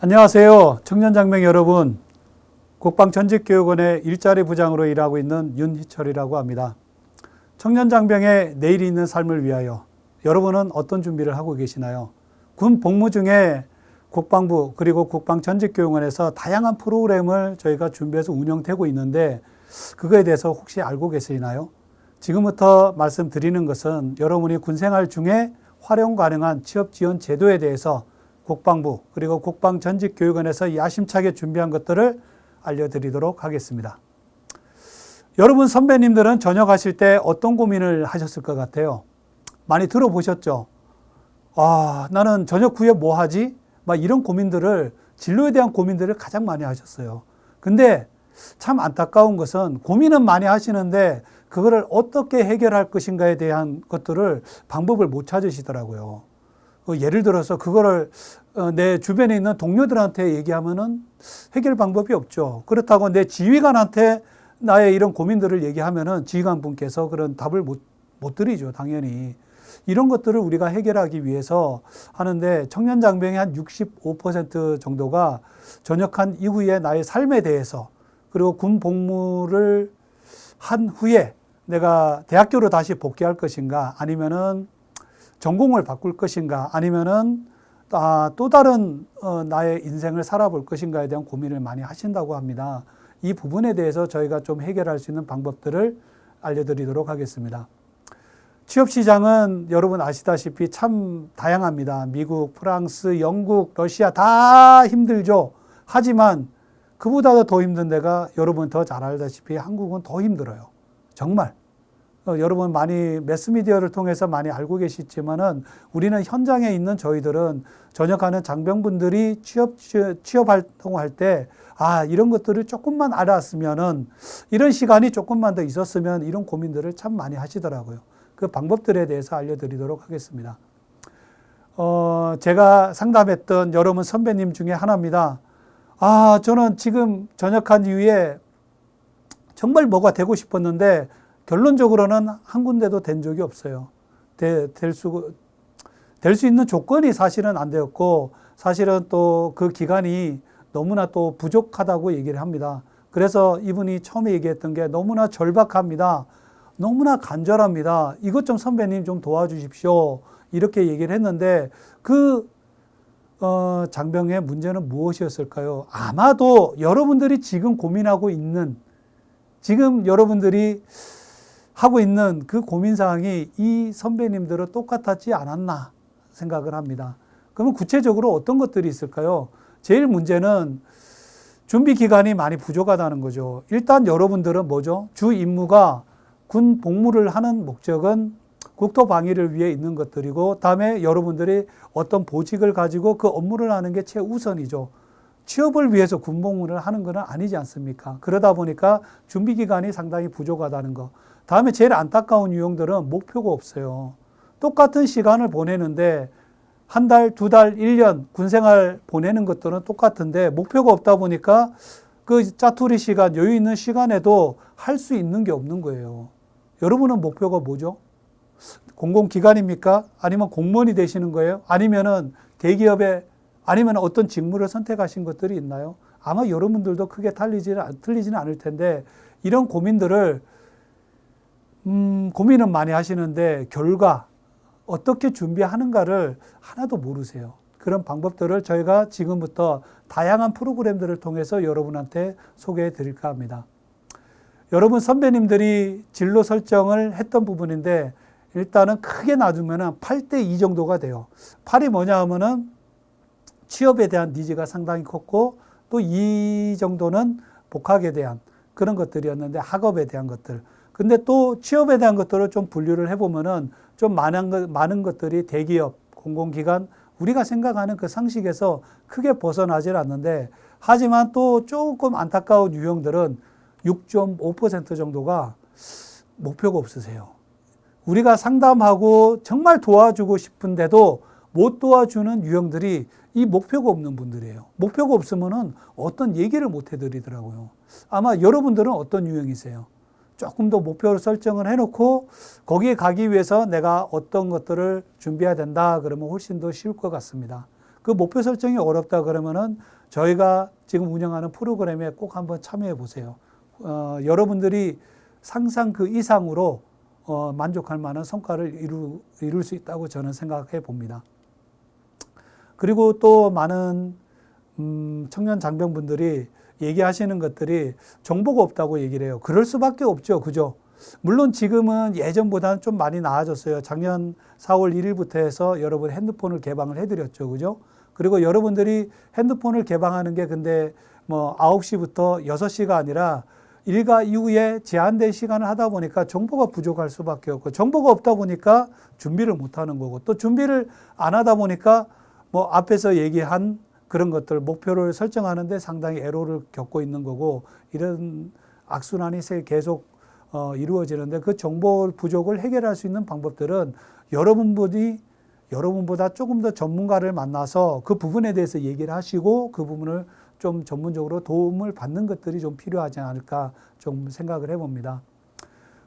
안녕하세요. 청년장병 여러분. 국방전직교육원의 일자리 부장으로 일하고 있는 윤희철이라고 합니다. 청년장병의 내일이 있는 삶을 위하여 여러분은 어떤 준비를 하고 계시나요? 군 복무 중에 국방부 그리고 국방전직교육원에서 다양한 프로그램을 저희가 준비해서 운영되고 있는데 그거에 대해서 혹시 알고 계시나요? 지금부터 말씀드리는 것은 여러분이 군생활 중에 활용 가능한 취업지원 제도에 대해서 국방부 그리고 국방전직교육원에서 야심차게 준비한 것들을 알려드리도록 하겠습니다. 여러분 선배님들은 전역하실 때 어떤 고민을 하셨을 것 같아요? 많이 들어보셨죠? 나는 전역 후에 뭐 하지? 막 이런 고민들을, 진로에 대한 고민들을 가장 많이 하셨어요. 근데 참 안타까운 것은 고민은 많이 하시는데 그거를 어떻게 해결할 것인가에 대한 것들을 방법을 못 찾으시더라고요. 예를 들어서 그거를 내 주변에 있는 동료들한테 얘기하면은 해결 방법이 없죠. 그렇다고 내 지휘관한테 나의 이런 고민들을 얘기하면은 지휘관 분께서 그런 답을 못 드리죠, 당연히. 이런 것들을 우리가 해결하기 위해서 하는데 청년장병의 한 65% 정도가 전역한 이후에 나의 삶에 대해서 그리고 군 복무를 한 후에 내가 대학교로 다시 복귀할 것인가 아니면은 전공을 바꿀 것인가 아니면은 또 다른 나의 인생을 살아볼 것인가에 대한 고민을 많이 하신다고 합니다. 이 부분에 대해서 저희가 좀 해결할 수 있는 방법들을 알려드리도록 하겠습니다. 취업시장은 여러분 아시다시피 참 다양합니다. 미국, 프랑스, 영국, 러시아 다 힘들죠. 하지만 그보다도 더 힘든 데가 여러분 더 잘 알다시피 한국은 더 힘들어요. 정말. 여러분 많이 매스미디어를 통해서 많이 알고 계시지만은 우리는 현장에 있는 저희들은 전역하는 장병분들이 취업 활동할 때 이런 것들을 조금만 알았으면은 이런 시간이 조금만 더 있었으면 이런 고민들을 참 많이 하시더라고요. 그 방법들에 대해서 알려드리도록 하겠습니다. 제가 상담했던 여러분 선배님 중에 하나입니다. 저는 지금 전역한 이후에 정말 뭐가 되고 싶었는데 결론적으로는 한 군데도 된 적이 없어요. 될 수 있는 조건이 사실은 안 되었고 사실은 또 그 기간이 너무나 또 부족하다고 얘기를 합니다. 그래서 이분이 처음에 얘기했던 게 너무나 절박합니다. 너무나 간절합니다. 이것 좀 선배님 좀 도와주십시오. 이렇게 얘기를 했는데 장병의 문제는 무엇이었을까요? 아마도 여러분들이 지금 고민하고 있는 지금 여러분들이 하고 있는 그 고민사항이 이 선배님들은 똑같았지 않았나 생각을 합니다. 그러면 구체적으로 어떤 것들이 있을까요? 제일 문제는 준비 기간이 많이 부족하다는 거죠. 일단 여러분들은 뭐죠? 주 임무가 군 복무를 하는 목적은 국토 방위를 위해 있는 것들이고 다음에 여러분들이 어떤 보직을 가지고 그 업무를 하는 게 최우선이죠. 취업을 위해서 군 복무를 하는 건 아니지 않습니까? 그러다 보니까 준비 기간이 상당히 부족하다는 거. 다음에 제일 안타까운 유형들은 목표가 없어요. 똑같은 시간을 보내는데 한 달, 두 달, 1년 군생활 보내는 것들은 똑같은데 목표가 없다 보니까 그 짜투리 시간, 여유 있는 시간에도 할 수 있는 게 없는 거예요. 여러분은 목표가 뭐죠? 공공기관입니까? 아니면 공무원이 되시는 거예요? 아니면은 대기업에 아니면 어떤 직무를 선택하신 것들이 있나요? 아마 여러분들도 크게 틀리지는 않을 텐데 이런 고민들을 고민은 많이 하시는데 결과 어떻게 준비하는가를 하나도 모르세요. 그런 방법들을 저희가 지금부터 다양한 프로그램들을 통해서 여러분한테 소개해 드릴까 합니다. 여러분 선배님들이 진로 설정을 했던 부분인데 일단은 크게 놔두면 8대2 정도가 돼요. 8이 뭐냐 하면은 취업에 대한 니즈가 상당히 컸고 또 2 정도는 복학에 대한 그런 것들이었는데 학업에 대한 것들. 근데 또 취업에 대한 것들을 좀 분류를 해보면은 좀 많은 것들이 대기업, 공공기관, 우리가 생각하는 그 상식에서 크게 벗어나질 않는데 하지만 또 조금 안타까운 유형들은 6.5% 정도가 목표가 없으세요. 우리가 상담하고 정말 도와주고 싶은데도 못 도와주는 유형들이 이 목표가 없는 분들이에요. 목표가 없으면은 어떤 얘기를 못 해드리더라고요. 아마 여러분들은 어떤 유형이세요? 조금 더 목표를 설정을 해놓고 거기에 가기 위해서 내가 어떤 것들을 준비해야 된다 그러면 훨씬 더 쉬울 것 같습니다. 그 목표 설정이 어렵다 그러면은 저희가 지금 운영하는 프로그램에 꼭 한번 참여해 보세요. 여러분들이 상상 그 이상으로 만족할 만한 성과를 이룰 수 있다고 저는 생각해 봅니다. 그리고 또 많은 청년 장병분들이 얘기하시는 것들이 정보가 없다고 얘기를 해요. 그럴 수밖에 없죠. 그죠? 물론 지금은 예전보다는 좀 많이 나아졌어요. 작년 4월 1일부터 해서 여러분 핸드폰을 개방을 해드렸죠. 그죠? 그리고 여러분들이 핸드폰을 개방하는 게 근데 뭐 9시부터 6시가 아니라 일과 이후에 제한된 시간을 하다 보니까 정보가 부족할 수밖에 없고, 정보가 없다 보니까 준비를 못 하는 거고, 또 준비를 안 하다 보니까 뭐 앞에서 얘기한 그런 것들, 목표를 설정하는데 상당히 애로를 겪고 있는 거고, 이런 악순환이 계속 이루어지는데, 그 정보 부족을 해결할 수 있는 방법들은 여러분보다 조금 더 전문가를 만나서 그 부분에 대해서 얘기를 하시고 그 부분을 좀 전문적으로 도움을 받는 것들이 좀 필요하지 않을까 좀 생각을 해봅니다.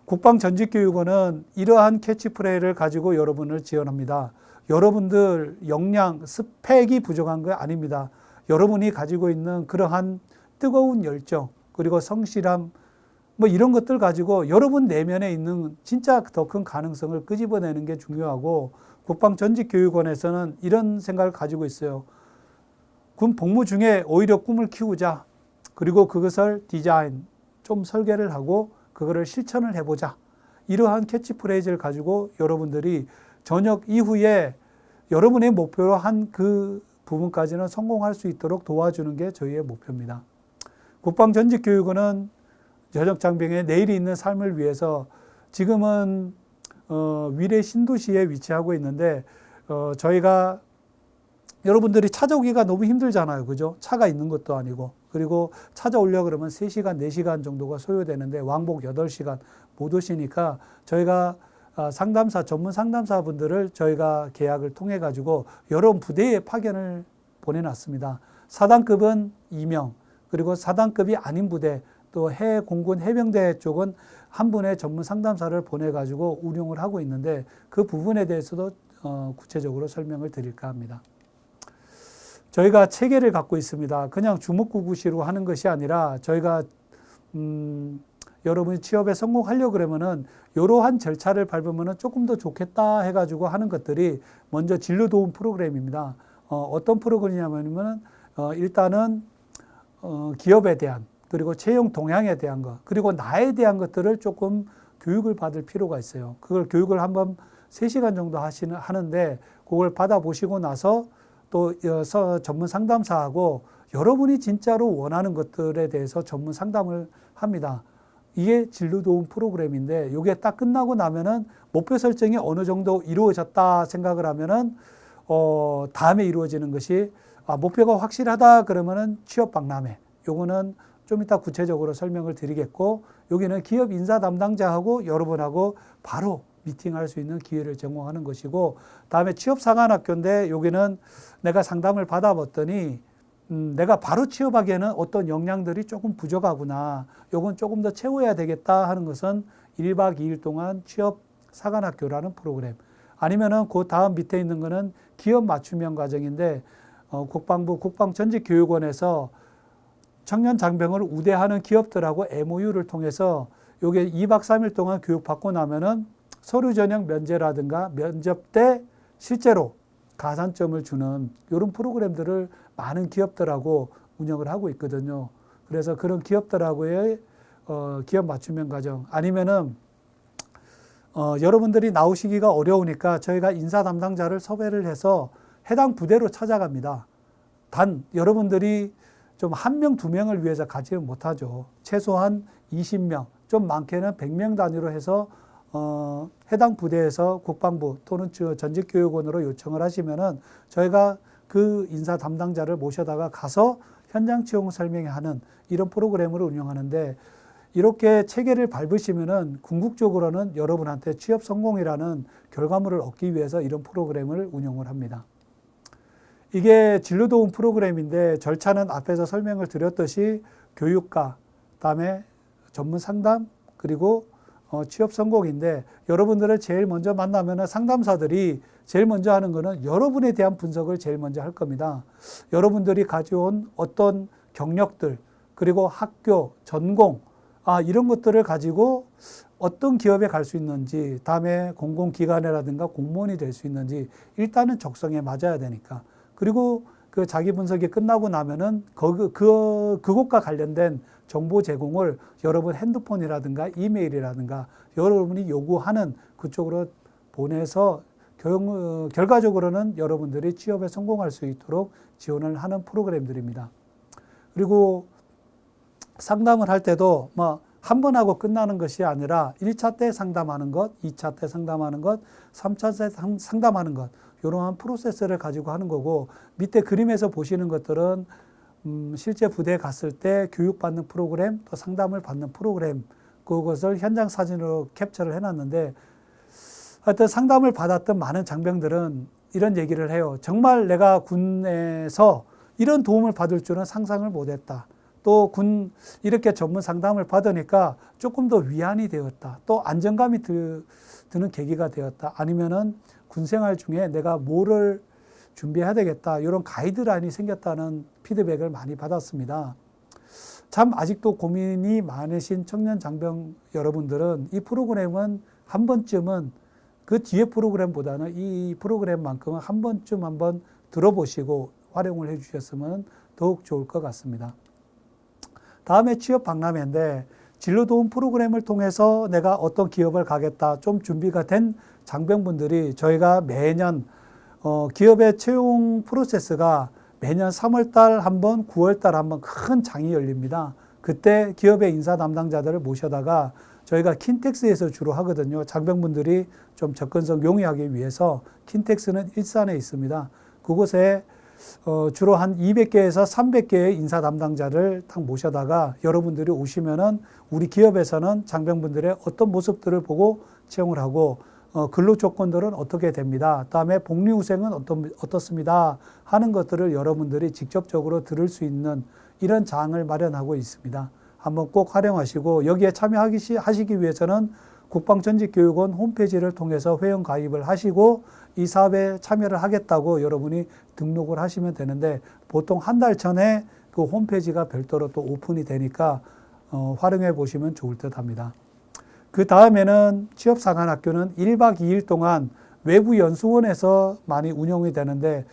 국방전직교육원은 이러한 캐치프레이를 가지고 여러분을 지원합니다. 여러분들 역량, 스펙이 부족한 거 아닙니다. 여러분이 가지고 있는 그러한 뜨거운 열정, 그리고 성실함, 뭐 이런 것들 가지고 여러분 내면에 있는 진짜 더 큰 가능성을 끄집어내는 게 중요하고, 국방전직교육원에서는 이런 생각을 가지고 있어요. 군 복무 중에 오히려 꿈을 키우자. 그리고 그것을 디자인, 좀 설계를 하고 그거를 실천을 해보자. 이러한 캐치프레이즈를 가지고 여러분들이 저녁 이후에 여러분의 목표로 한 그 부분까지는 성공할 수 있도록 도와주는 게 저희의 목표입니다. 국방전직교육원은 저녁 장병의 내일이 있는 삶을 위해서 지금은 위례 신도시에 위치하고 있는데, 저희가 여러분들이 찾아오기가 너무 힘들잖아요. 그죠? 차가 있는 것도 아니고. 그리고 찾아오려고 그러면 3시간, 4시간 정도가 소요되는데 왕복 8시간 못 오시니까 저희가 상담사, 전문 상담사 분들을 저희가 계약을 통해 가지고 여러 부대에 파견을 보내놨습니다. 4단급은 2명, 그리고 4단급이 아닌 부대, 또 해외 공군 해병대 쪽은 한 분의 전문 상담사를 보내 가지고 운용을 하고 있는데, 그 부분에 대해서도 구체적으로 설명을 드릴까 합니다. 저희가 체계를 갖고 있습니다. 그냥 주먹구구시로 하는 것이 아니라 저희가 여러분이 취업에 성공하려고 그러면은 이러한 절차를 밟으면은 조금 더 좋겠다 해가지고 하는 것들이 먼저 진로 도움 프로그램입니다. 어떤 프로그램이냐면은 일단은 기업에 대한, 그리고 채용 동향에 대한 것, 그리고 나에 대한 것들을 조금 교육을 받을 필요가 있어요. 그걸 교육을 한번 3시간 정도 하는데 그걸 받아보시고 나서 또 전문 상담사하고 여러분이 진짜로 원하는 것들에 대해서 전문 상담을 합니다. 이게 진로도움 프로그램인데, 이게 딱 끝나고 나면은 목표 설정이 어느 정도 이루어졌다 생각을 하면은 다음에 이루어지는 것이, 목표가 확실하다 그러면은 취업 박람회. 요거는 좀 이따 구체적으로 설명을 드리겠고, 여기는 기업 인사 담당자하고 여러분하고 바로 미팅할 수 있는 기회를 제공하는 것이고, 다음에 취업사관학교인데 여기는 내가 상담을 받아봤더니 내가 바로 취업하기에는 어떤 역량들이 조금 부족하구나, 요건 조금 더 채워야 되겠다 하는 것은 1박 2일 동안 취업사관학교라는 프로그램, 아니면은 그 다음 밑에 있는 거는 기업 맞춤형 과정인데, 국방부 국방전직교육원에서 청년 장병을 우대하는 기업들하고 MOU를 통해서 요게 2박 3일 동안 교육받고 나면은 서류 전형 면제라든가 면접 때 실제로 가산점을 주는 이런 프로그램들을 많은 기업들하고 운영을 하고 있거든요. 그래서 그런 기업들하고의 기업 맞춤형 과정, 아니면은 여러분들이 나오시기가 어려우니까 저희가 인사 담당자를 섭외를 해서 해당 부대로 찾아갑니다. 단 여러분들이 좀 1명, 2명을 위해서 가지 못하죠. 최소한 20명, 좀 많게는 100명 단위로 해서 해당 부대에서 국방부 또는 전직교육원으로 요청을 하시면은 저희가 그 인사 담당자를 모셔다가 가서 현장 채용 설명하는 이런 프로그램을 운영하는데, 이렇게 체계를 밟으시면은 궁극적으로는 여러분한테 취업 성공이라는 결과물을 얻기 위해서 이런 프로그램을 운영을 합니다. 이게 진로도움 프로그램인데, 절차는 앞에서 설명을 드렸듯이 교육과, 그다음에 전문 상담, 그리고 취업 선곡인데 여러분들을 제일 먼저 만나면 상담사들이 제일 먼저 하는 거는 여러분에 대한 분석을 제일 먼저 할 겁니다. 여러분들이 가져온 어떤 경력들, 그리고 학교, 전공, 이런 것들을 가지고 어떤 기업에 갈 수 있는지, 다음에 공공기관이라든가 공무원이 될 수 있는지 일단은 적성에 맞아야 되니까. 그리고 그 자기 분석이 끝나고 나면은 그것과 관련된 정보 제공을 여러분 핸드폰이라든가 이메일이라든가 여러분이 요구하는 그쪽으로 보내서 결과적으로는 여러분들이 취업에 성공할 수 있도록 지원을 하는 프로그램들입니다. 그리고 상담을 할 때도 한 번 하고 끝나는 것이 아니라 1차 때 상담하는 것, 2차 때 상담하는 것, 3차 때 상담하는 것, 이러한 프로세스를 가지고 하는 거고, 밑에 그림에서 보시는 것들은 실제 부대에 갔을 때 교육받는 프로그램, 또 상담을 받는 프로그램, 그것을 현장 사진으로 캡처를 해놨는데, 하여튼 상담을 받았던 많은 장병들은 이런 얘기를 해요. 정말 내가 군에서 이런 도움을 받을 줄은 상상을 못했다. 또 이렇게 전문 상담을 받으니까 조금 더 위안이 되었다. 또 안정감이 드는 계기가 되었다. 아니면은 군 생활 중에 내가 뭐를 준비해야 되겠다. 이런 가이드라인이 생겼다는 피드백을 많이 받았습니다. 참 아직도 고민이 많으신 청년 장병 여러분들은 이 프로그램은 한 번쯤은 그 뒤에 프로그램보다는 이 프로그램만큼은 한 번쯤 한번 들어보시고 활용을 해 주셨으면 더욱 좋을 것 같습니다. 다음에 취업 박람회인데 진로 도움 프로그램을 통해서 내가 어떤 기업을 가겠다, 좀 준비가 된 장병분들이 저희가 매년 기업의 채용 프로세스가 매년 3월달 한 번, 9월달 한 번 큰 장이 열립니다. 그때 기업의 인사 담당자들을 모셔다가 저희가 킨텍스에서 주로 하거든요. 장병분들이 좀 접근성 용이하기 위해서 킨텍스는 일산에 있습니다. 그곳에 주로 한 200개에서 300개의 인사 담당자를 딱 모셔다가 여러분들이 오시면은 우리 기업에서는 장병분들의 어떤 모습들을 보고 채용을 하고 근로 조건들은 어떻게 됩니다. 다음에 복리후생은 어떻습니다 하는 것들을 여러분들이 직접적으로 들을 수 있는 이런 장을 마련하고 있습니다. 한번 꼭 활용하시고, 여기에 참여하시기 위해서는 국방전직교육원 홈페이지를 통해서 회원 가입을 하시고 이 사업에 참여를 하겠다고 여러분이 등록을 하시면 되는데, 보통 한 달 전에 그 홈페이지가 별도로 또 오픈이 되니까 활용해 보시면 좋을 듯 합니다. 그 다음에는 취업사관학교는 1박 2일 동안 외부 연수원에서 많이 운영이 되는데,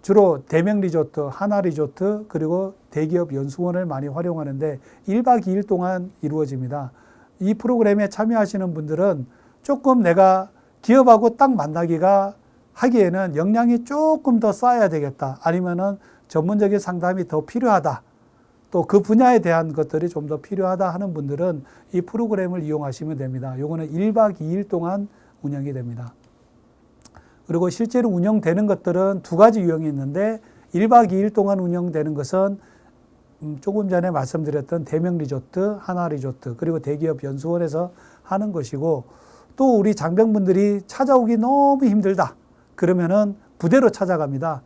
주로 대명리조트, 하나리조트, 그리고 대기업 연수원을 많이 활용하는데 1박 2일 동안 이루어집니다. 이 프로그램에 참여하시는 분들은 조금 내가 기업하고 딱 만나기가 하기에는 역량이 조금 더 쌓아야 되겠다. 아니면은 전문적인 상담이 더 필요하다. 또 그 분야에 대한 것들이 좀 더 필요하다 하는 분들은 이 프로그램을 이용하시면 됩니다. 요거는 1박 2일 동안 운영이 됩니다. 그리고 실제로 운영되는 것들은 두 가지 유형이 있는데 1박 2일 동안 운영되는 것은 조금 전에 말씀드렸던 대명리조트, 하나리조트, 그리고 대기업 연수원에서 하는 것이고, 또 우리 장병분들이 찾아오기 너무 힘들다. 그러면은 부대로 찾아갑니다.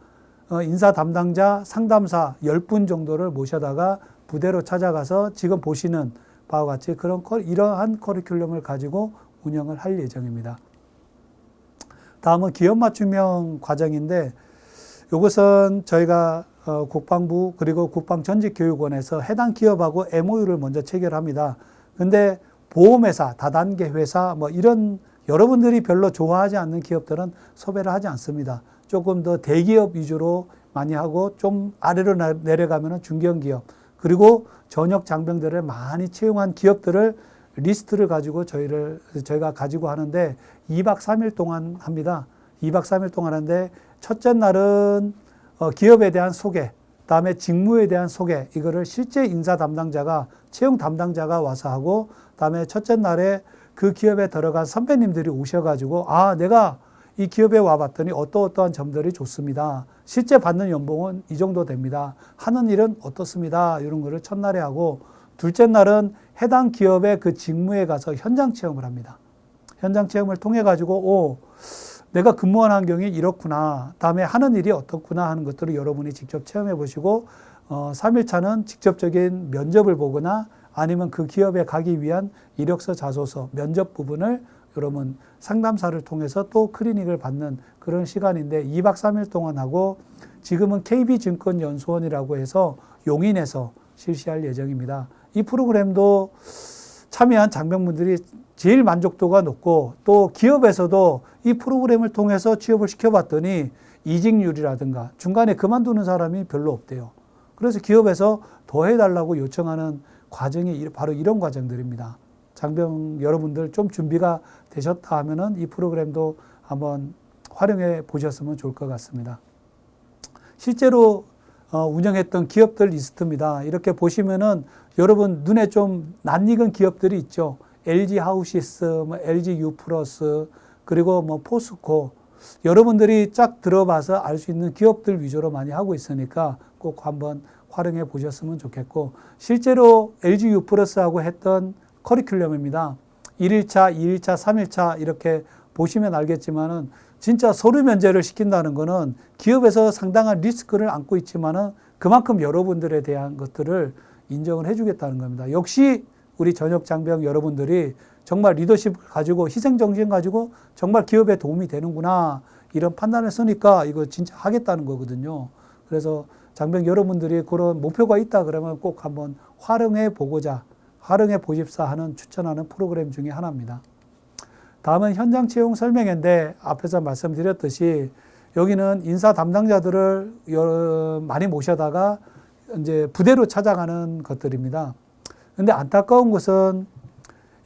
인사 담당자, 상담사 10분 정도를 모셔다가 부대로 찾아가서 지금 보시는 바와 같이 이러한 커리큘럼을 가지고 운영을 할 예정입니다. 다음은 기업 맞춤형 과정인데, 이것은 저희가 국방부 그리고 국방전직교육원에서 해당 기업하고 MOU를 먼저 체결합니다. 근데 보험회사, 다단계 회사 이런 여러분들이 별로 좋아하지 않는 기업들은 섭외를 하지 않습니다. 조금 더 대기업 위주로 많이 하고, 좀 아래로 내려가면 중견기업, 그리고 전역 장병들을 많이 채용한 기업들을 리스트를 가지고 저희가 가지고 하는데 2박 3일 동안 합니다. 2박 3일 동안 하는데 첫째 날은 기업에 대한 소개, 다음에 직무에 대한 소개, 이거를 실제 인사 담당자가, 채용 담당자가 와서 하고, 다음에 첫째 날에 그 기업에 들어간 선배님들이 오셔가지고 내가 이 기업에 와봤더니 어떠한 점들이 좋습니다. 실제 받는 연봉은 이 정도 됩니다. 하는 일은 어떻습니다. 이런 거를 첫날에 하고, 둘째 날은 해당 기업의 그 직무에 가서 현장 체험을 합니다. 현장 체험을 통해 가지고 내가 근무한 환경이 이렇구나, 다음에 하는 일이 어떻구나 하는 것들을 여러분이 직접 체험해 보시고, 3일차는 직접적인 면접을 보거나 아니면 그 기업에 가기 위한 이력서, 자소서, 면접 부분을 여러분 상담사를 통해서 또 클리닉을 받는 그런 시간인데 2박 3일 동안 하고 지금은 KB증권연수원이라고 해서 용인에서 실시할 예정입니다. 이 프로그램도 참여한 장병분들이 제일 만족도가 높고 또 기업에서도 이 프로그램을 통해서 취업을 시켜봤더니 이직률이라든가 중간에 그만두는 사람이 별로 없대요. 그래서 기업에서 더 해달라고 요청하는 과정이 바로 이런 과정들입니다. 장병 여러분들 좀 준비가 되셨다 하면은 이 프로그램도 한번 활용해 보셨으면 좋을 것 같습니다. 실제로 운영했던 기업들 리스트입니다. 이렇게 보시면은 여러분 눈에 좀 낯익은 기업들이 있죠. LG 하우시스, LG 유플러스, 그리고 포스코. 여러분들이 쫙 들어봐서 알 수 있는 기업들 위주로 많이 하고 있으니까 꼭 한번 활용해 보셨으면 좋겠고, 실제로 LG 유플러스하고 했던 커리큘럼입니다. 1일차, 2일차, 3일차 이렇게 보시면 알겠지만은 진짜 서류 면제를 시킨다는 거는 기업에서 상당한 리스크를 안고 있지만은 그만큼 여러분들에 대한 것들을 인정을 해주겠다는 겁니다. 역시 우리 전역 장병 여러분들이 정말 리더십을 가지고 희생정신 가지고 정말 기업에 도움이 되는구나 이런 판단을 쓰니까 이거 진짜 하겠다는 거거든요. 그래서 장병 여러분들이 그런 목표가 있다 그러면 꼭 한번 활용해 보고자 활용해 보십사 하는 추천하는 프로그램 중에 하나입니다. 다음은 현장 채용 설명회인데 앞에서 말씀드렸듯이 여기는 인사 담당자들을 많이 모셔다가 이제 부대로 찾아가는 것들입니다. 근데 안타까운 것은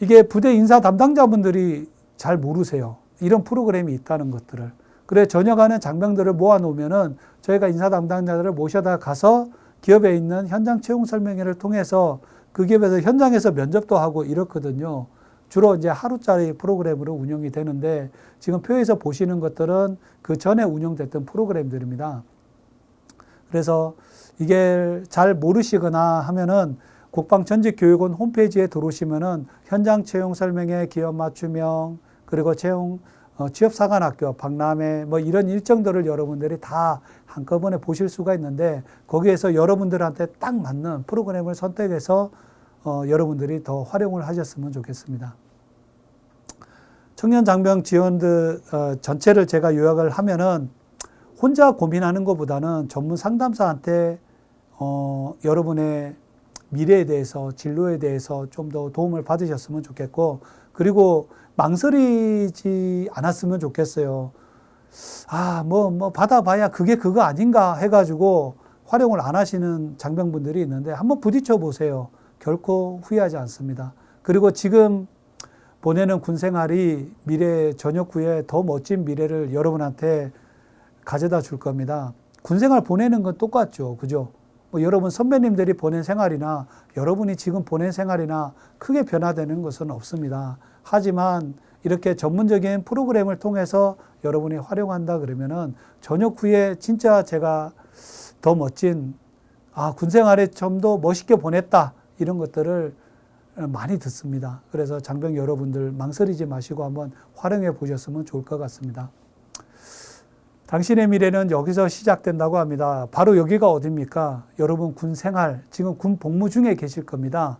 이게 부대 인사 담당자분들이 잘 모르세요. 이런 프로그램이 있다는 것들을. 그래 전역하는 장병들을 모아놓으면은 저희가 인사 담당자들을 모셔다 가서 기업에 있는 현장 채용 설명회를 통해서 그 기업에서 현장에서 면접도 하고 이렇거든요. 주로 이제 하루짜리 프로그램으로 운영이 되는데 지금 표에서 보시는 것들은 그 전에 운영됐던 프로그램들입니다. 그래서 이게 잘 모르시거나 하면은 국방전직교육원 홈페이지에 들어오시면은 현장 채용 설명회, 기업 맞춤형, 그리고 취업사관학교, 박람회 이런 일정들을 여러분들이 다 한꺼번에 보실 수가 있는데 거기에서 여러분들한테 딱 맞는 프로그램을 선택해서 여러분들이 더 활용을 하셨으면 좋겠습니다. 청년장병 지원들 전체를 제가 요약을 하면은 혼자 고민하는 것보다는 전문 상담사한테 여러분의 미래에 대해서 진로에 대해서 좀 더 도움을 받으셨으면 좋겠고 그리고 망설이지 않았으면 좋겠어요. 받아봐야 그게 그거 아닌가 해가지고 활용을 안 하시는 장병분들이 있는데 한번 부딪혀 보세요. 결코 후회하지 않습니다. 그리고 지금 보내는 군 생활이 미래 전역 후에 더 멋진 미래를 여러분한테 가져다 줄 겁니다. 군 생활 보내는 건 똑같죠. 그죠? 여러분 선배님들이 보낸 생활이나 여러분이 지금 보낸 생활이나 크게 변화되는 것은 없습니다. 하지만 이렇게 전문적인 프로그램을 통해서 여러분이 활용한다 그러면은 전역 후에 진짜 제가 더 멋진 군 생활에 좀 더 멋있게 보냈다 이런 것들을 많이 듣습니다. 그래서 장병 여러분들 망설이지 마시고 한번 활용해 보셨으면 좋을 것 같습니다. 당신의 미래는 여기서 시작된다고 합니다. 바로 여기가 어디입니까? 여러분 군 생활, 지금 군 복무 중에 계실 겁니다.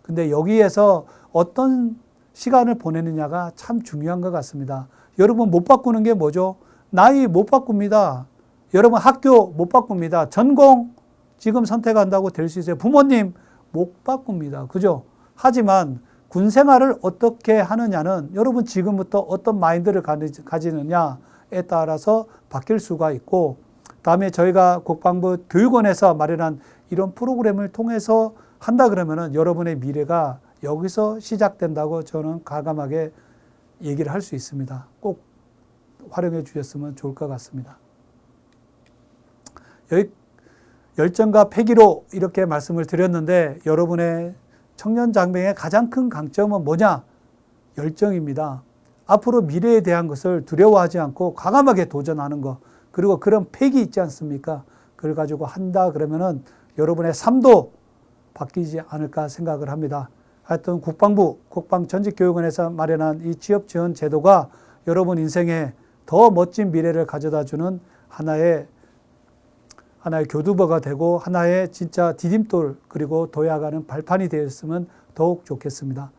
근데 여기에서 어떤 시간을 보내느냐가 참 중요한 것 같습니다. 여러분 못 바꾸는 게 뭐죠? 나이 못 바꿉니다. 여러분 학교 못 바꿉니다. 전공 지금 선택한다고 될 수 있어요. 부모님 못 바꿉니다. 그죠? 하지만 군 생활을 어떻게 하느냐는 여러분 지금부터 어떤 마인드를 가지느냐에 따라서 바뀔 수가 있고 다음에 저희가 국방부 교육원에서 마련한 이런 프로그램을 통해서 한다 그러면은 여러분의 미래가 여기서 시작된다고 저는 과감하게 얘기를 할 수 있습니다. 꼭 활용해 주셨으면 좋을 것 같습니다. 여기 열정과 패기로 이렇게 말씀을 드렸는데 여러분의 청년 장병의 가장 큰 강점은 뭐냐? 열정입니다. 앞으로 미래에 대한 것을 두려워하지 않고 과감하게 도전하는 것. 그리고 그런 패기 있지 않습니까? 그걸 가지고 한다 그러면은 여러분의 삶도 바뀌지 않을까 생각을 합니다. 하여튼 국방부, 국방전직교육원에서 마련한 이 취업지원 제도가 여러분 인생에 더 멋진 미래를 가져다 주는 하나의 하나의 교두보가 되고 하나의 진짜 디딤돌 그리고 도약하는 발판이 되었으면 더욱 좋겠습니다.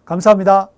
감사합니다.